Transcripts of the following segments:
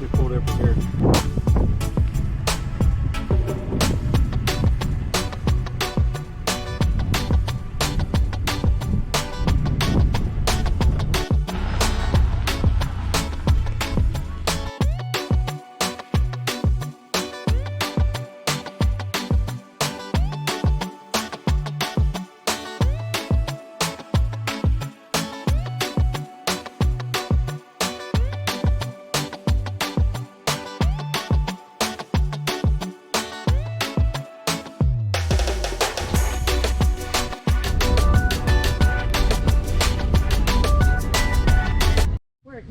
We pulled over here.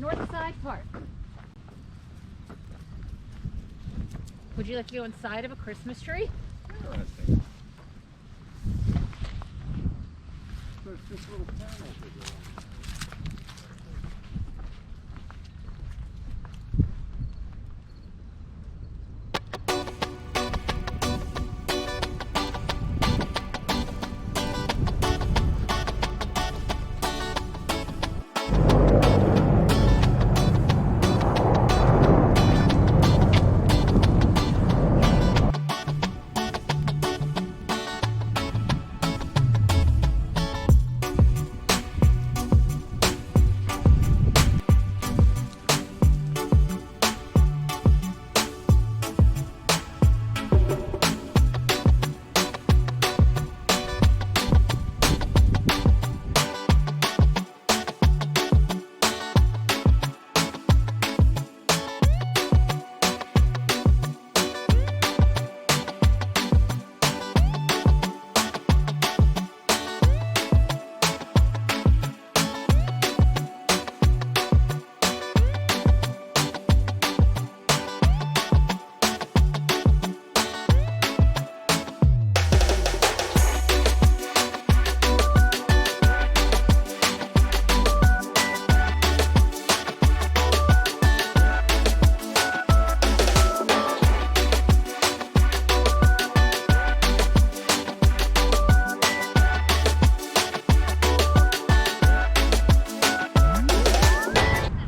Northside Park. Would you like to go inside of a Christmas tree? Interesting. So it's just little panels that go on.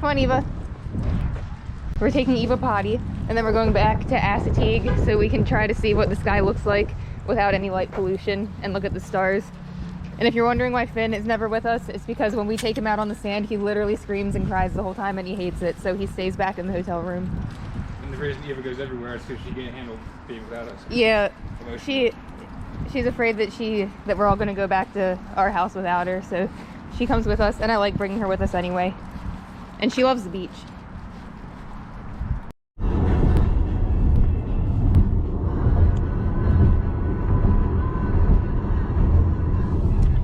Come on, Eva. We're taking Eva potty, and then we're going back to Assateague so we can try to see what the sky looks like without any light pollution and look at the stars. And if you're wondering why Finn is never with us, it's because when we take him out on the sand, he literally screams and cries the whole time and he hates it, so he stays back in the hotel room. And the reason Eva goes everywhere is because she can't handle being without us. Yeah, she's afraid that we're all going to go back to our house without her, so she comes with us, and I like bringing her with us anyway. And she loves the beach.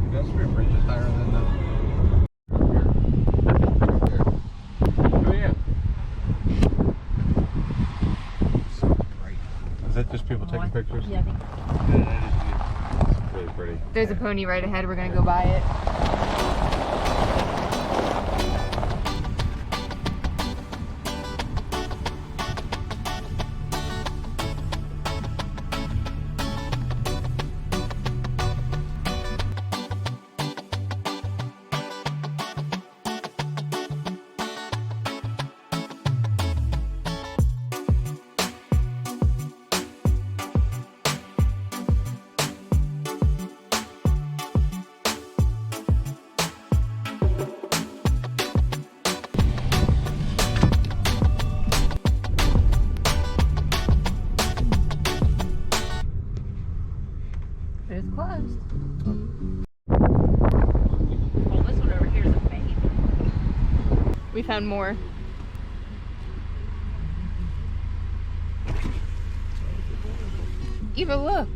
Industrial bridge is higher than the... Oh yeah. So bright. Is that just people taking pictures? Yeah, I think. Yeah, that is beautiful. It's really pretty. There's a pony right ahead. We're going to go buy it. It's closed. Well, this one over here is a fake. We found more. Eva, look.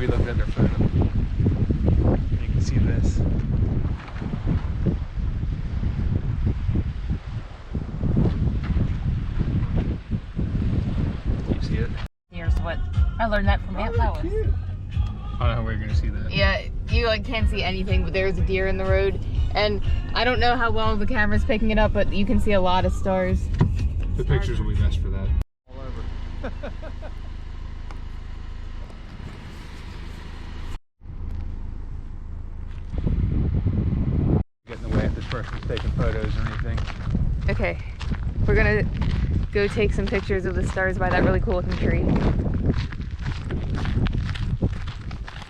maybe look at their photo. You can see this. You see it? Here's what I learned that from Aunt Lois. I don't know where you're gonna see that. Yeah, you like can't see anything, but there's a deer in the road. And I don't know how well the camera's picking it up, but you can see a lot of stars. The pictures will be best for that. All over. Get in the way if this person's taking photos or anything. Okay, we're gonna go take some pictures of the stars by that really cool looking tree.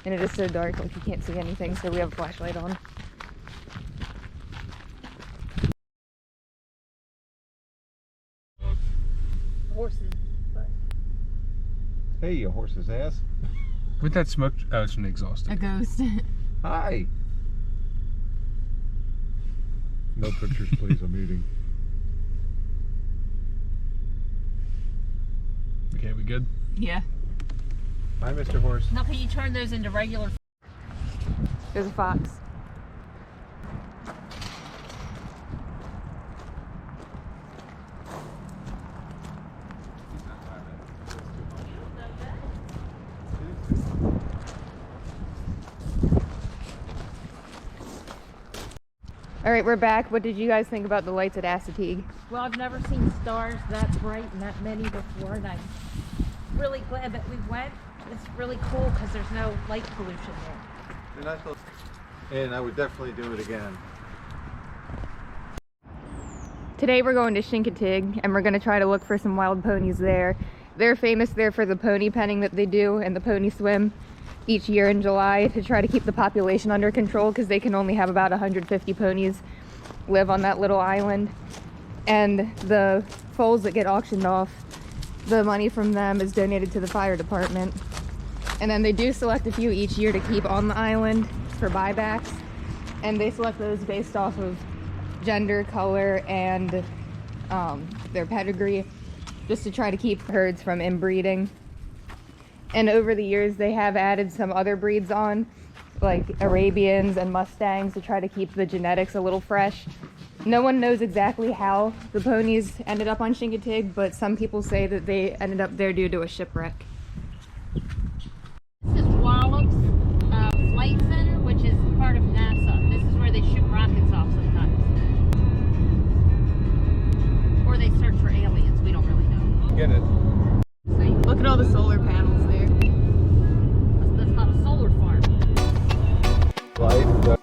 And it is so dark, like you can't see anything, so we have a flashlight on. Horses. But Hey, you horse's ass. With that smoke, oh, it's an exhaust. A ghost. Hi. No pictures, please. I'm eating. Okay, we good? Yeah. Hi, Mr. Horse. now can you turn those into regular? There's a fox. All right, we're back. What did you guys think about the lights at Assateague? Well, I've never seen stars that bright and that many before, and I'm really glad that we went. It's really cool because there's no light pollution there. And I would definitely do it again. Today we're going to Chincoteague and we're going to try to look for some wild ponies there. They're famous there for the pony penning that they do and the pony swim each year in July to try to keep the population under control because they can only have about 150 ponies live on that little island. And the foals that get auctioned off, the money from them is donated to the fire department. And then they do select a few each year to keep on the island for buybacks. And they select those based off of gender, color, and their pedigree, just to try to keep herds from inbreeding. And over the years, they have added some other breeds on, like Arabians and Mustangs, to try to keep the genetics a little fresh. No one knows exactly how the ponies ended up on Chincoteague, but some people say that they ended up there due to a shipwreck. This is Wallops Flight Center, which is part of NASA. This is where they shoot rockets off sometimes. Or they search for aliens. We don't really know. Get it. See? Look at all the solar panels there. That's not a solar farm. Life.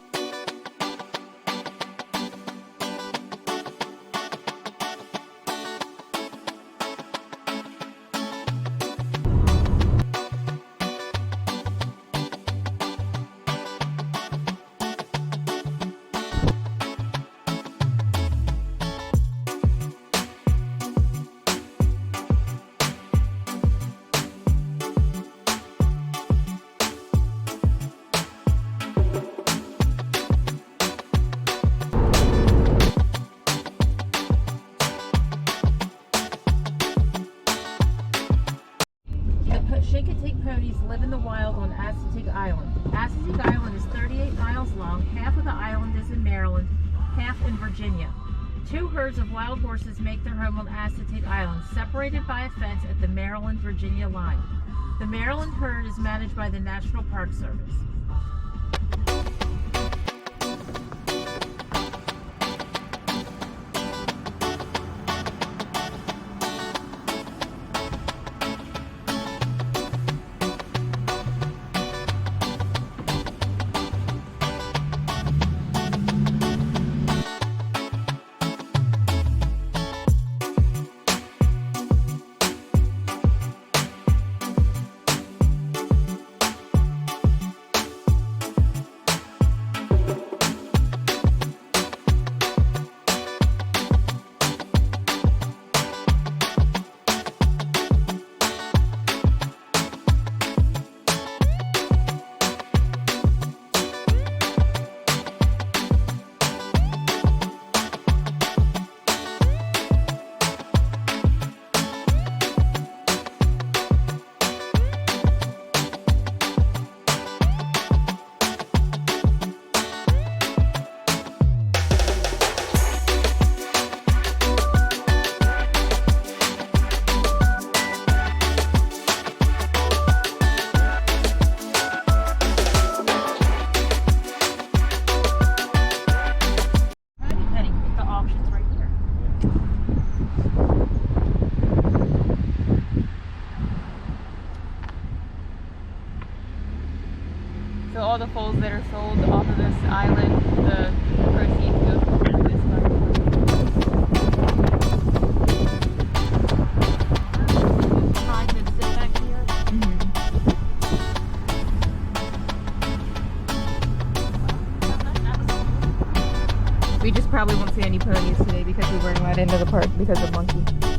Chincoteague ponies live in the wild on Assateague Island. Assateague Island is 38 miles long. Half of the island is in Maryland, half in Virginia. 2 herds of wild horses make their home on Assateague Island, separated by a fence at the Maryland-Virginia line. The Maryland herd is managed by the National Park Service. So all the foals that are sold off of this island, the proceeds go through this fund. We just probably won't see any ponies today because we weren't let into the park because of monkeys.